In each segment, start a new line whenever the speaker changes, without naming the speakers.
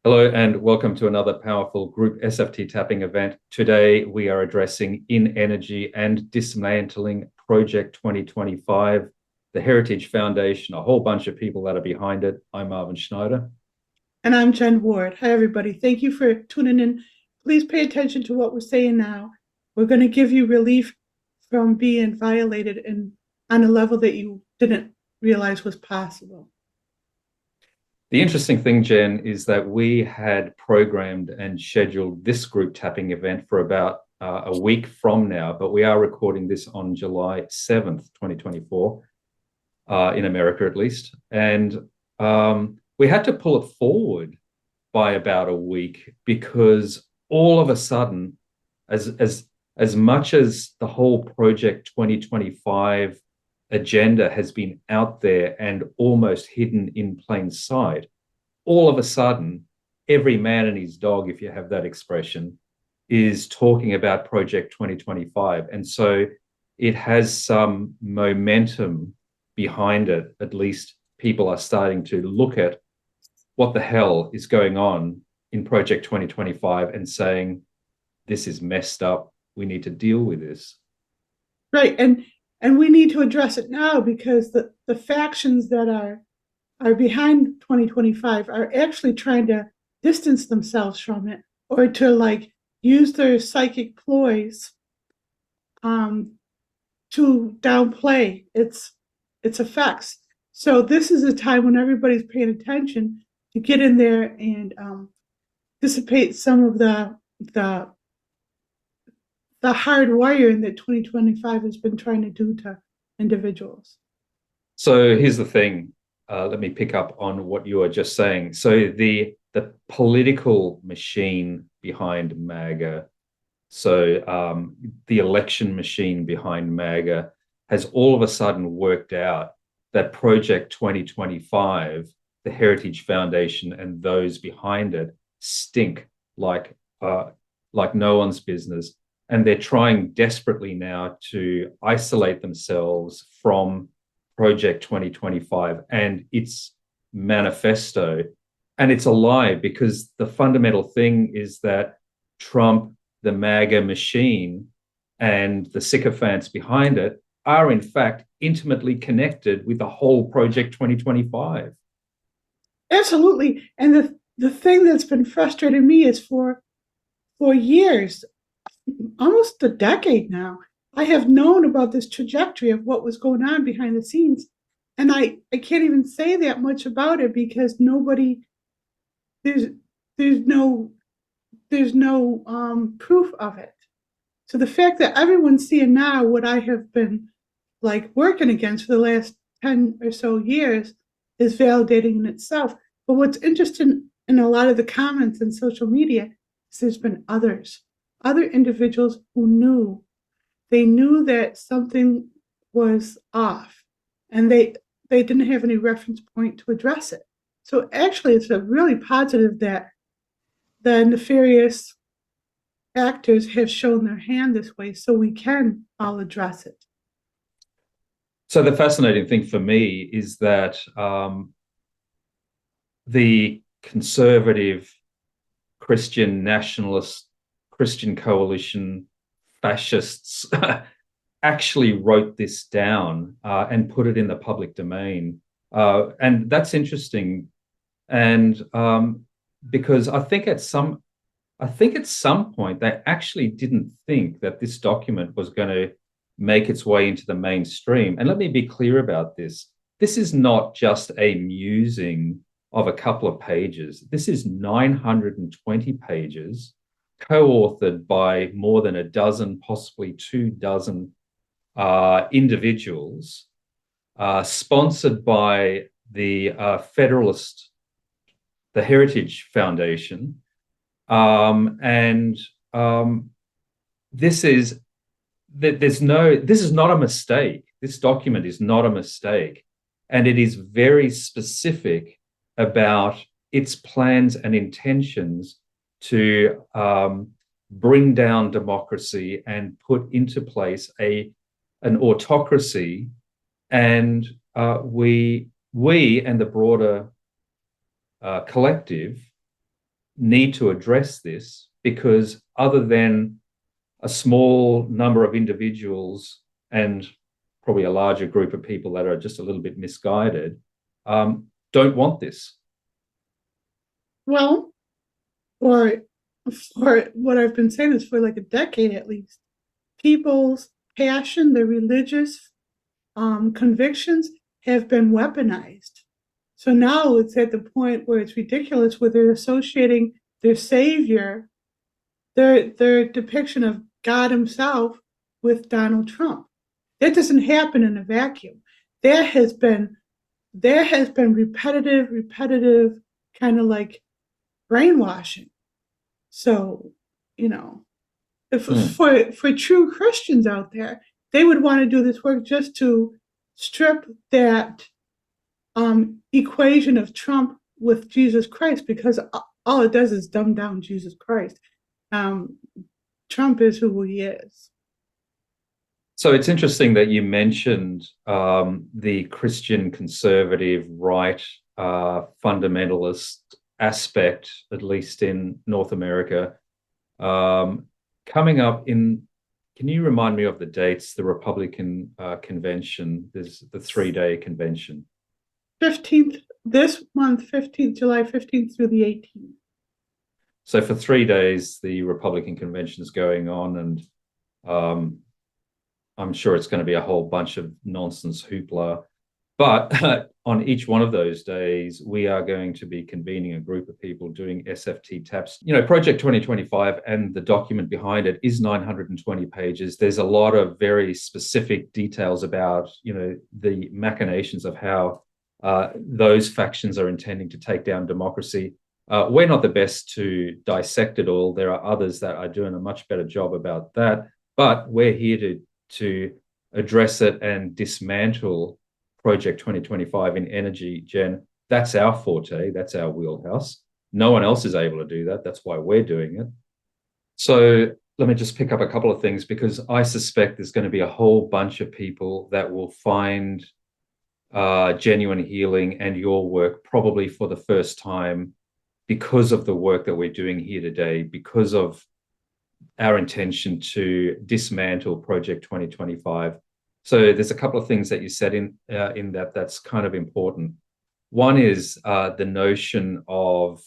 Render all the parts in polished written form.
Hello and welcome to another powerful group SFT tapping event. Today we are addressing In Energy and Dismantling Project 2025, the Heritage Foundation, a whole bunch of people that are behind it. I'm Marvin Schneider.
And I'm Jen Ward. Hi, everybody. Thank you for tuning in. Please pay attention to what we're saying now. We're going to give you relief from being violated and on a level that you didn't realize was possible.
The interesting thing, Jen, is that we had programmed and scheduled this group tapping event for about a week from now, but we are recording this on July 7th, 2024, in America at least. And we had to pull it forward by about a week because all of a sudden, as much as the whole Project 2025 agenda has been out there and almost hidden in plain sight, all of a sudden, every man and his dog, if you have that expression, is talking about Project 2025. And so it has some momentum behind it. At least people are starting to look at what the hell is going on in Project 2025 and saying, this is messed up. We need to deal with this.
Right. And we need to address it now because the factions that are behind 2025 are actually trying to distance themselves from it or to use their psychic ploys to downplay its effects. So this is a time when everybody's paying attention to get in there and dissipate some of the hard wiring that 2025 has been trying to do to individuals.
So here's the thing. Let me pick up on what you were just saying. So the political machine behind MAGA, so the election machine behind MAGA has all of a sudden worked out that Project 2025, the Heritage Foundation and those behind it stink like no one's business. And they're trying desperately now to isolate themselves from Project 2025 and its manifesto. And it's a lie because the fundamental thing is that Trump, the MAGA machine, and the sycophants behind it are in fact intimately connected with the whole Project 2025.
Absolutely. And the thing that's been frustrating me is for years, almost a decade now, I have known about this trajectory of what was going on behind the scenes. And I can't even say that much about it because there's no proof of it. So the fact that everyone's seeing now what I have been working against for the last 10 or so years is validating in itself. But what's interesting in a lot of the comments in social media is there's been other individuals who knew that something was off and they didn't have any reference point to address it. So actually it's a really positive that the nefarious actors have shown their hand this way so we can all address it.
So the fascinating thing for me is that the conservative Christian nationalist Christian coalition fascists actually wrote this down and put it in the public domain. And that's interesting. And because I think at some point they actually didn't think that this document was going to make its way into the mainstream. And let me be clear about this. This is not just a musing of a couple of pages. This is 920 pages, co-authored by more than a dozen, possibly 24 individuals, sponsored by the the Heritage Foundation. This is not a mistake. This document is not a mistake. And it is very specific about its plans and intentions to bring down democracy and put into place an autocracy. And we and the broader collective need to address this, because other than a small number of individuals and probably a larger group of people that are just a little bit misguided, don't want this.
Well, or for what I've been saying is for like a decade at least, people's passion, their religious convictions have been weaponized. So now it's at the point where it's ridiculous, where they're associating their savior, their depiction of God himself, with Donald Trump. That doesn't happen in a vacuum. There has been repetitive kind of like brainwashing. So, if for true Christians out there, they would want to do this work just to strip that equation of Trump with Jesus Christ, because all it does is dumb down Jesus Christ. Trump is who he is.
So it's interesting that you mentioned the Christian conservative right fundamentalist aspect, at least in North America. Coming up in, can you remind me of the dates? The Republican convention, there's the 3-day convention.
15th, this month, July 15th through the 18th.
So for 3 days, the Republican convention is going on, and I'm sure it's going to be a whole bunch of nonsense hoopla. But on each one of those days, we are going to be convening a group of people doing SFT taps. Project 2025 and the document behind it is 920 pages. There's a lot of very specific details about, the machinations of how those factions are intending to take down democracy. We're not the best to dissect it all. There are others that are doing a much better job about that. But we're here to address it and dismantle Project 2025 in energy, Jen. That's our forte. That's our wheelhouse. No one else is able to do that. That's why we're doing it. So let me just pick up a couple of things, because I suspect there's going to be a whole bunch of people that will find genuine healing and your work probably for the first time, because of the work that we're doing here today, because of our intention to dismantle Project 2025. So there's a couple of things that you said in that's kind of important. One is the notion of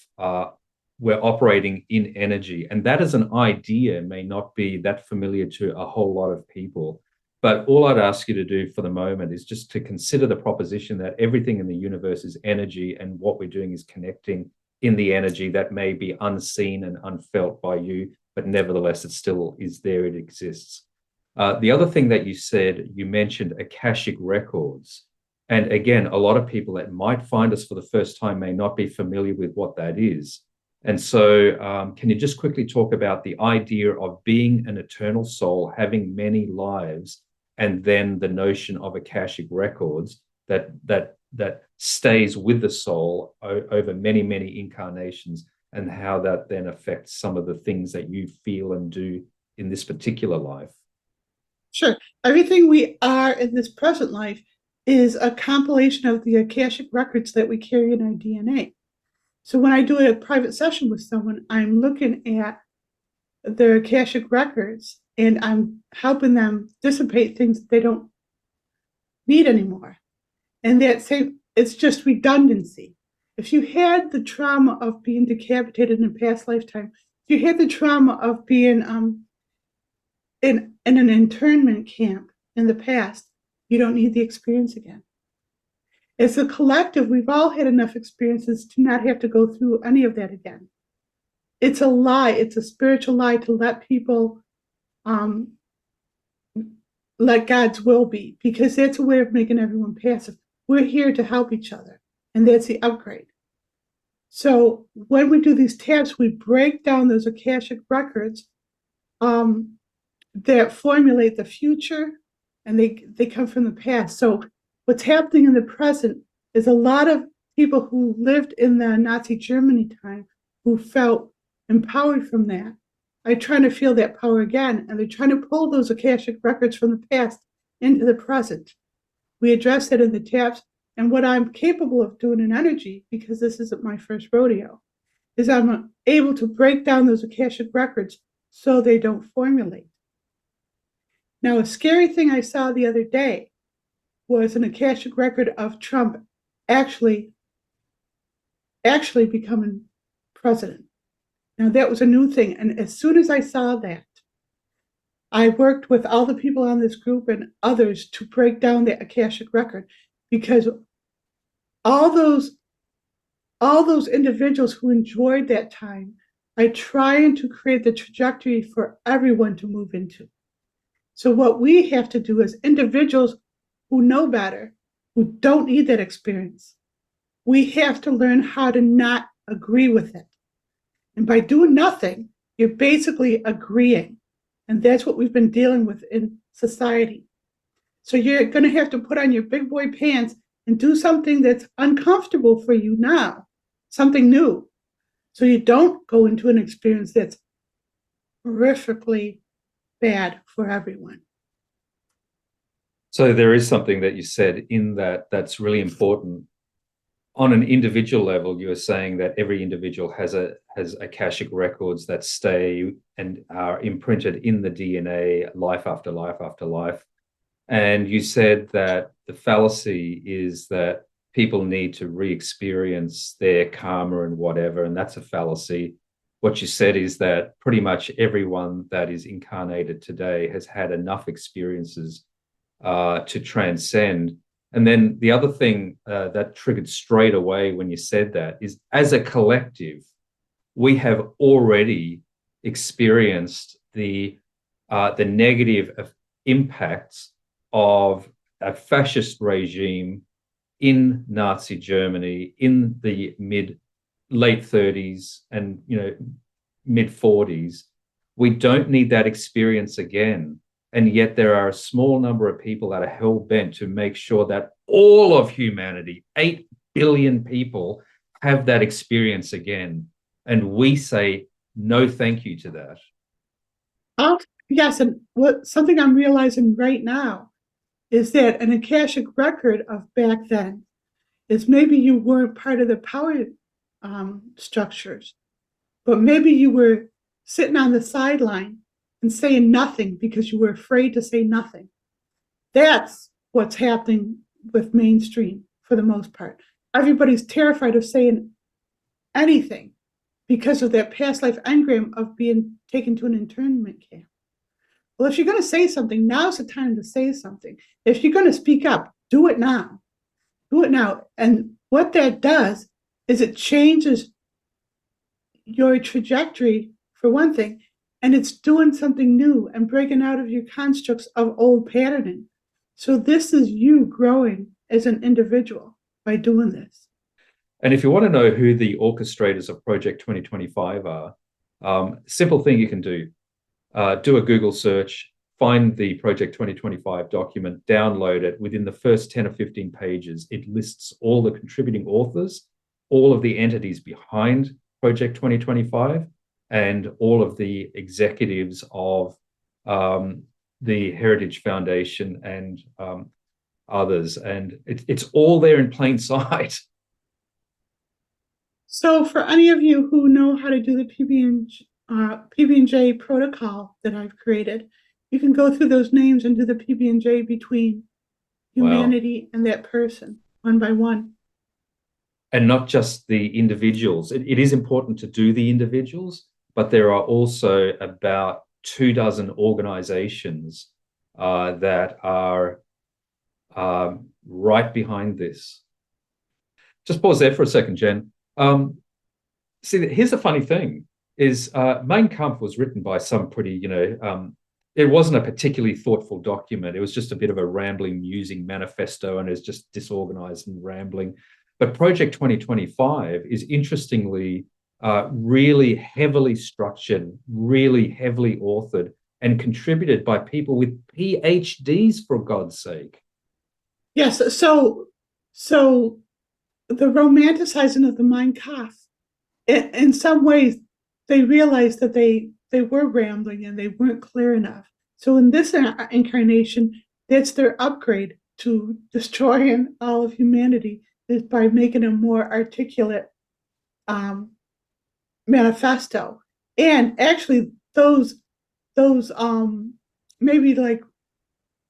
we're operating in energy, and that as an idea may not be that familiar to a whole lot of people. But all I'd ask you to do for the moment is just to consider the proposition that everything in the universe is energy, and what we're doing is connecting in the energy that may be unseen and unfelt by you, but nevertheless, it still is there, it exists. The other thing that you said, you mentioned Akashic records. And again, a lot of people that might find us for the first time may not be familiar with what that is. And so can you just quickly talk about the idea of being an eternal soul, having many lives, and then the notion of Akashic records that stays with the soul over many, many incarnations, and how that then affects some of the things that you feel and do in this particular life?
Sure. Everything we are in this present life is a compilation of the Akashic records that we carry in our DNA. So when I do a private session with someone, I'm looking at their Akashic records, and I'm helping them dissipate things that they don't need anymore. And it's just redundancy. If you had the trauma of being decapitated in a past lifetime, if you had the trauma of being in an internment camp in the past, you don't need the experience again. As a collective, we've all had enough experiences to not have to go through any of that again. It's a lie. It's a spiritual lie to let people let God's will be, because that's a way of making everyone passive. We're here to help each other, and that's the upgrade. So when we do these taps, we break down those Akashic records that formulate the future, and they come from the past. So what's happening in the present is a lot of people who lived in the Nazi Germany time, who felt empowered from that, are trying to feel that power again, and they're trying to pull those Akashic records from the past into the present. We address that in the taps, and what I'm capable of doing in energy, because this isn't my first rodeo, is I'm able to break down those Akashic records so they don't formulate. Now, a scary thing I saw the other day was an Akashic record of Trump actually becoming president. Now, that was a new thing. And as soon as I saw that, I worked with all the people on this group and others to break down the Akashic record, because all those individuals who enjoyed that time, I trying to create the trajectory for everyone to move into. So what we have to do as individuals who know better, who don't need that experience, we have to learn how to not agree with it. And by doing nothing, you're basically agreeing. And that's what we've been dealing with in society. So you're going to have to put on your big boy pants and do something that's uncomfortable for you now, something new. So you don't go into an experience that's horrifically bad for everyone.
So there is something that you said in that that's really important. On an individual level, you are saying that every individual has Akashic records that stay and are imprinted in the DNA life after life after life. And you said that the fallacy is that people need to re-experience their karma and whatever, and that's a fallacy. What you said is that pretty much everyone that is incarnated today has had enough experiences to transcend. And then the other thing that triggered straight away when you said that is, as a collective, we have already experienced the negative impacts of a fascist regime in Nazi Germany in the late 30s and mid 40s. We don't need that experience again. And yet there are a small number of people that are hell-bent to make sure that all of humanity, 8 billion people, have that experience again. And we say no thank you to that.
Yes, and something I'm realizing right now is that an Akashic record of back then is maybe you weren't part of the power structures, but maybe you were sitting on the sideline and saying nothing because you were afraid to say nothing. That's what's happening with mainstream for the most part. Everybody's terrified of saying anything because of that past life engram of being taken to an internment camp. Well, if you're going to say something, now's the time to say something. If you're going to speak up, do it now. Do it now. And what that does is it changes your trajectory, for one thing, and it's doing something new and breaking out of your constructs of old patterning. So this is you growing as an individual by doing this.
And if you want to know who the orchestrators of Project 2025 are, simple thing you can do a Google search, find the Project 2025 document, download it. Within the first 10 or 15 pages, it lists all the contributing authors, all of the entities behind Project 2025, and all of the executives of the Heritage Foundation and others. And it's all there in plain sight.
So for any of you who know how to do the PB&J protocol that I've created, you can go through those names and do the PB&J between humanity and that person, one by one.
And not just the individuals. It is important to do the individuals, but there are also about 24 organizations that are right behind this. Just pause there for a second, Jen. See, here's the funny thing is Mein Kampf was written by some pretty, it wasn't a particularly thoughtful document. It was just a bit of a rambling, musing manifesto, and it's just disorganized and rambling. But Project 2025 is interestingly really heavily structured, really heavily authored, and contributed by people with PhDs, for God's sake.
Yes, so the romanticizing of the Mein Kampf, in some ways, they realized that they were rambling and they weren't clear enough. So in this incarnation, that's their upgrade to destroying all of humanity, is by making a more articulate manifesto. And actually those maybe like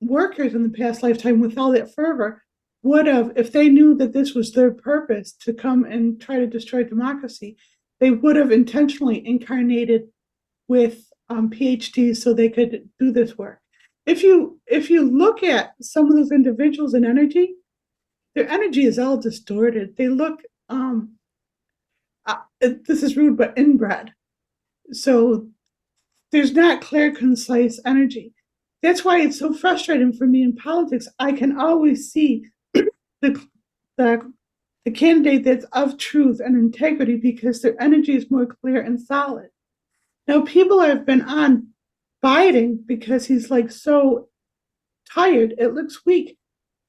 workers in the past lifetime with all that fervor would have, if they knew that this was their purpose to come and try to destroy democracy, they would have intentionally incarnated with PhDs so they could do this work. If you look at some of those individuals in energy, their energy is all distorted. They look this is rude, but inbred. So there's not clear, concise energy. That's why it's so frustrating for me in politics. I can always see the, the, the candidate that's of truth and integrity because their energy is more clear and solid. Now, people have been on Biden because he's like so tired, it looks weak.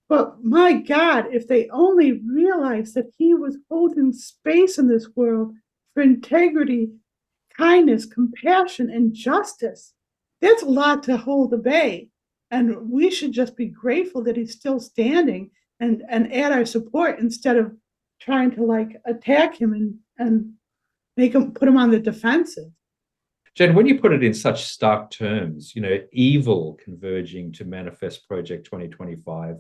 But my God, if they only realized that he was holding space in this world for integrity, kindness, compassion, and justice, that's a lot to hold at bay. And we should just be grateful that he's still standing and add our support instead of trying to like attack him and make him put him on the defensive.
Jen, when you put it in such stark terms, evil converging to manifest Project 2025,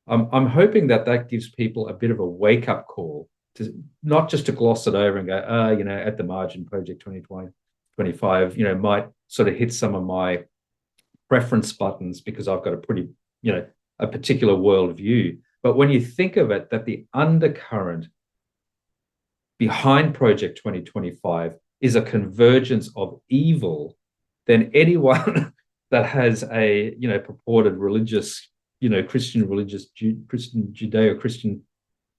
I'm hoping that gives people a bit of a wake-up call, to not just to gloss it over and go, at the margin, Project 2025, might sort of hit some of my preference buttons because I've got a pretty, a particular worldview. But when you think of it, that the undercurrent behind Project 2025 is a convergence of evil, then anyone that has a, purported religious, Christian Judeo-Christian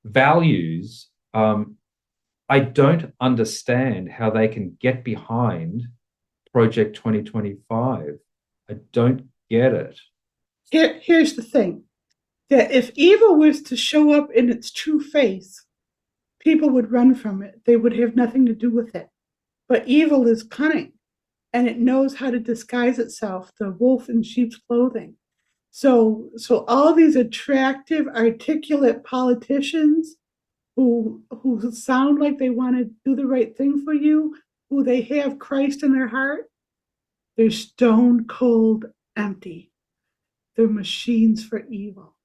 values, I don't understand how they can get behind Project 2025. I don't get it.
Here's the thing, that if evil was to show up in its true face, people would run from it. They would have nothing to do with it. But evil is cunning, and it knows how to disguise itself, the wolf in sheep's clothing. So all these attractive, articulate politicians who sound like they want to do the right thing for you, who they have Christ in their heart, they're stone cold empty. They're machines for evil.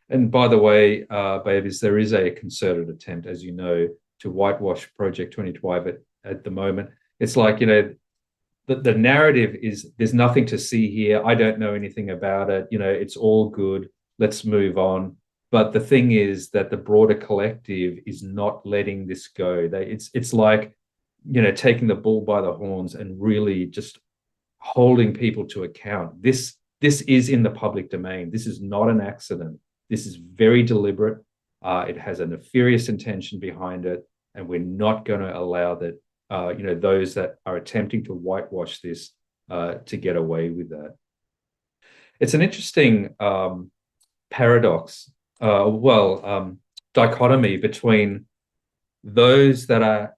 And by the way, babies, there is a concerted attempt, as you know, to whitewash Project 2025 at the moment. It's like, the narrative is there's nothing to see here. I don't know anything about it. It's all good. Let's move on. But the thing is that the broader collective is not letting this go. It's like, taking the bull by the horns and really just holding people to account. This is in the public domain. This is not an accident. This is very deliberate. It has a nefarious intention behind it, and we're not going to allow that. Those that are attempting to whitewash this to get away with that. It's an interesting paradox, dichotomy between those that are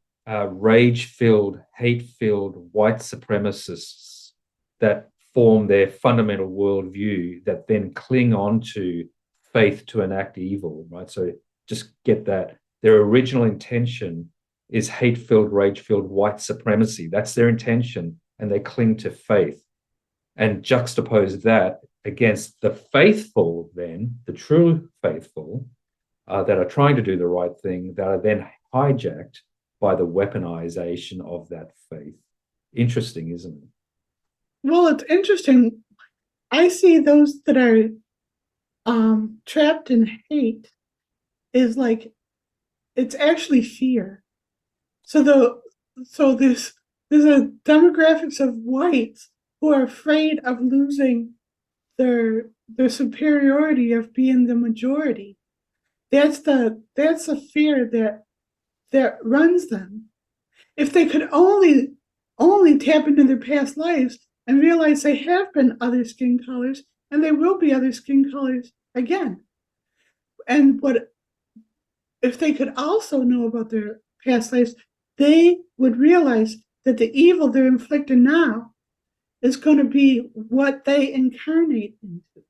rage-filled, hate-filled white supremacists that form their fundamental worldview that then cling on to faith to enact evil, right? So just get that. Their original intention is hate-filled, rage-filled white supremacy. That's their intention, and they cling to faith. And juxtapose that against the faithful, then, the true faithful, that are trying to do the right thing, that are then hijacked by the weaponization of that faith. Interesting, isn't it?
Well, it's interesting. I see those that are trapped in hate is like, it's actually fear. So there's a demographics of whites who are afraid of losing their superiority of being the majority. That's the fear that runs them. If they could only tap into their past lives and realize they have been other skin colors and they will be other skin colors again. And if they could also know about their past lives, they would realize that the evil they're inflicting now is going to be what they incarnate into.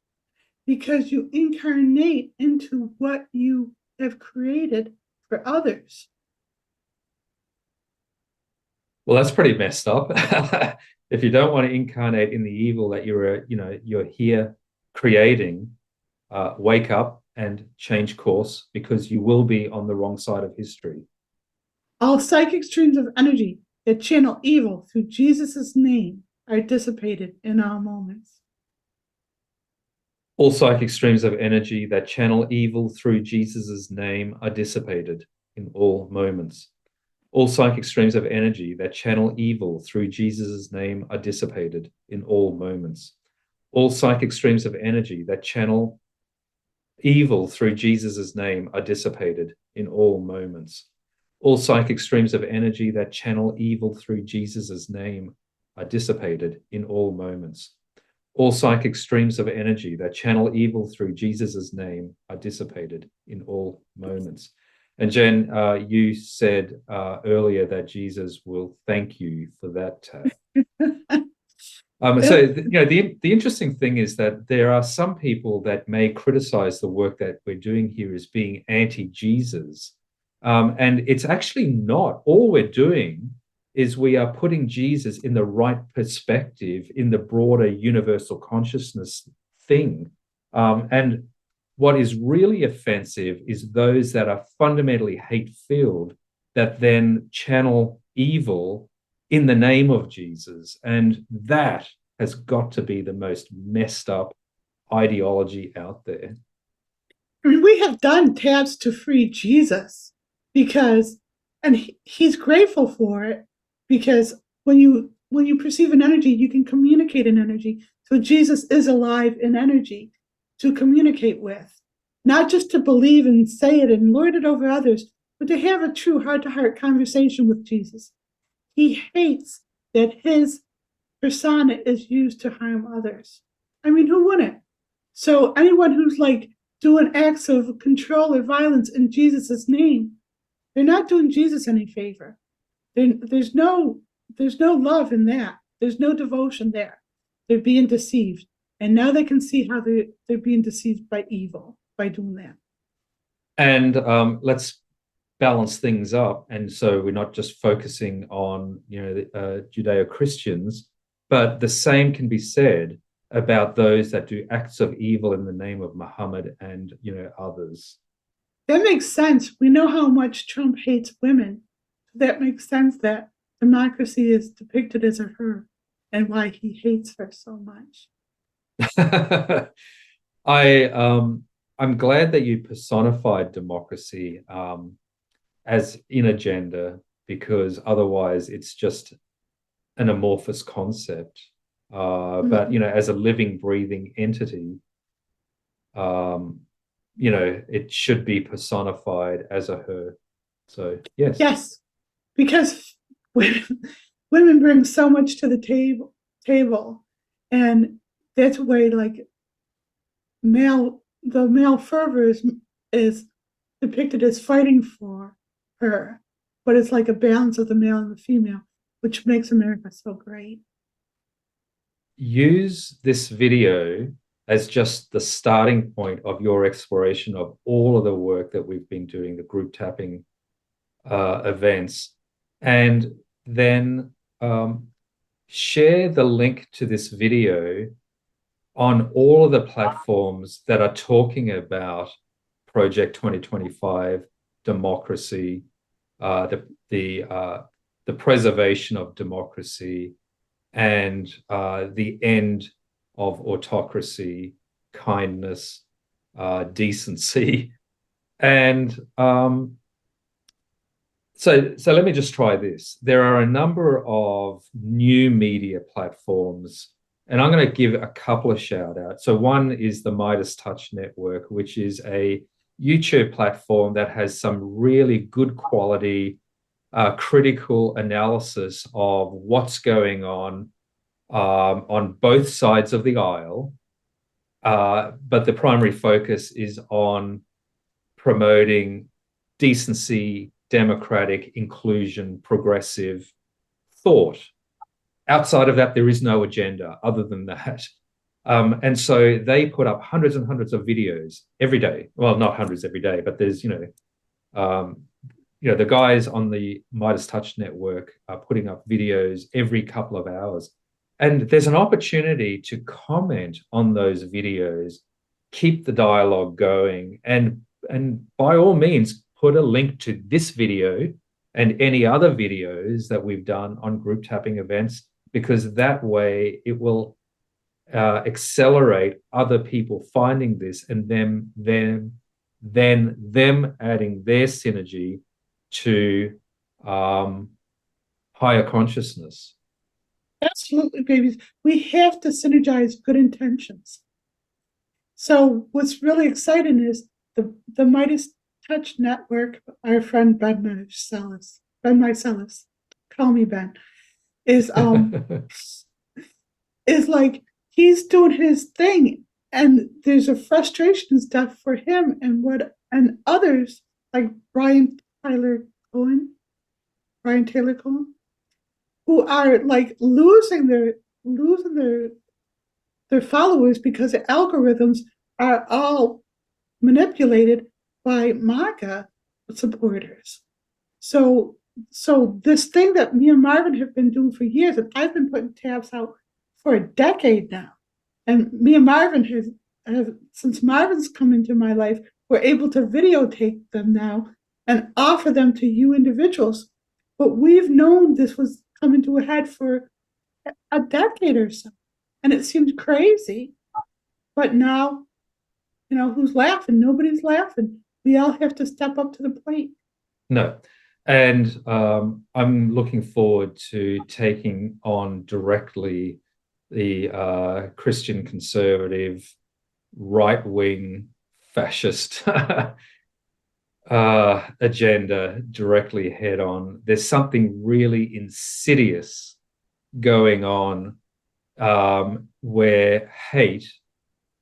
Because you incarnate into what you have created for others.
Well, that's pretty messed up. If you don't want to incarnate in the evil that you're here creating, wake up and change course, because you will be on the wrong side of history.
All psychic streams of energy that channel evil through Jesus' name are dissipated in all moments.
All psychic streams of energy that channel evil through Jesus' name are dissipated in all moments. All psychic streams of energy that channel evil through Jesus' name are dissipated in all moments. All psychic streams of energy that channel evil through Jesus' name are dissipated in all moments. All psychic streams of energy that channel evil through Jesus' name are dissipated in all moments. All psychic streams of energy that channel evil through Jesus' name are dissipated in all moments. And Jen, you said earlier that Jesus will thank you for that. The interesting thing is that there are some people that may criticize the work that we're doing here as being anti-Jesus. And it's actually not. All we're doing is we are putting Jesus in the right perspective in the broader universal consciousness thing. And what is really offensive is those that are fundamentally hate-filled that then channel evil in the name of Jesus. And that has got to be the most messed up ideology out there.
I mean, we have done tabs to free Jesus because, and he's grateful for it, because when you perceive an energy, you can communicate an energy. So Jesus is alive in energy to communicate with, not just to believe and say it and lord it over others, but to have a true heart-to-heart conversation with Jesus. He hates that his persona is used to harm others. I mean, who wouldn't? So anyone who's like doing acts of control or violence in Jesus' name, they're not doing Jesus any favor. There's no love in that. There's no devotion there. They're being deceived. And now they can see how they're being deceived by evil by doing that.
And let's balance things up. And so we're not just focusing on, Judeo-Christians, but the same can be said about those that do acts of evil in the name of Muhammad and, others.
That makes sense. We know how much Trump hates women. That makes sense that democracy is depicted as a her and why he hates her so much.
I'm glad that you personified democracy as in a gender, because otherwise it's just an amorphous concept. But as a living, breathing entity, it should be personified as a her. So yes,
because women bring so much to the table, and that's why like the male fervor is depicted as fighting for her, but it's like a balance of the male and the female, which makes America so great.
Use this video as just the starting point of your exploration of all of the work that we've been doing, the group tapping events, and then share the link to this video on all of the platforms that are talking about Project 2025, democracy, the preservation of democracy, and the end of autocracy, kindness, decency. And so let me just try this. There are a number of new media platforms, and I'm going to give a couple of shout outs. So one is the Midas Touch Network, which is a YouTube platform that has some really good quality critical analysis of what's going on both sides of the aisle. But the primary focus is on promoting decency, democratic, inclusion, progressive thought. Outside of that, there is no agenda other than that. And so they put up hundreds and hundreds of videos every day. Well, not hundreds every day, but there's, the guys on the Midas Touch Network are putting up videos every couple of hours. And there's an opportunity to comment on those videos, keep the dialogue going, and by all means, put a link to this video and any other videos that we've done on group tapping events, because that way it will accelerate other people finding this, and then them adding their synergy to higher consciousness.
Absolutely, babies. We have to synergize good intentions. So what's really exciting is the Midas Touch Network, our friend Ben Mycelis, call me Ben, is is like he's doing his thing, and there's a frustration and stuff for him and others like Brian Taylor Cohen, who are like losing their followers because the algorithms are all manipulated by MAGA supporters. So this thing that me and Marvin have been doing for years, and I've been putting tabs out for a decade now, and me and Marvin have since Marvin's come into my life, we're able to videotape them now and offer them to you individuals. But we've known this was coming to a head for a decade or so, and it seemed crazy. But now, who's laughing? Nobody's laughing. We all have to step up to the plate.
No. And I'm looking forward to taking on directly the Christian conservative, right-wing, fascist agenda directly head on. There's something really insidious going on where hate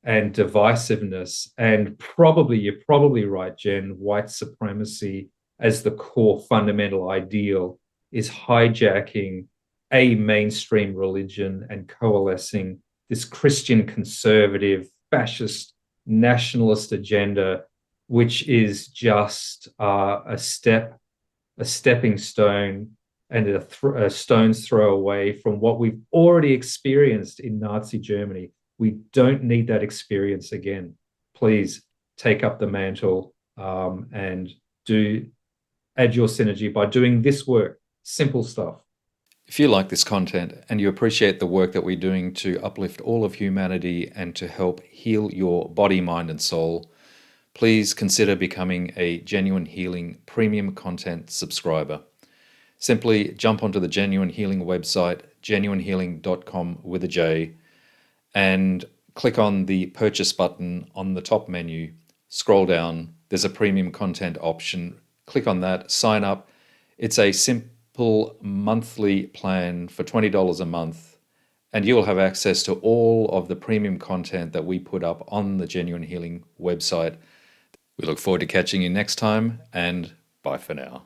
and divisiveness, and you're probably right, Jen, white supremacy as the core fundamental ideal is hijacking a mainstream religion and coalescing this Christian conservative, fascist, nationalist agenda, which is just a stepping stone and a stone's throw away from what we've already experienced in Nazi Germany. We don't need that experience again. Please take up the mantle and add your synergy by doing this work. Simple stuff.
If you like this content and you appreciate the work that we're doing to uplift all of humanity and to help heal your body, mind, and soul, please consider becoming a Jenuine Healing premium content subscriber. Simply jump onto the Jenuine Healing website, jenuinehealing.com with a J, and click on the purchase button on the top menu. Scroll down, there's a premium content option. Click on that, sign up. It's a simple monthly plan for $20 a month, and you'll have access to all of the premium content that we put up on the Jenuine Healing website. We look forward to catching you next time, and bye for now.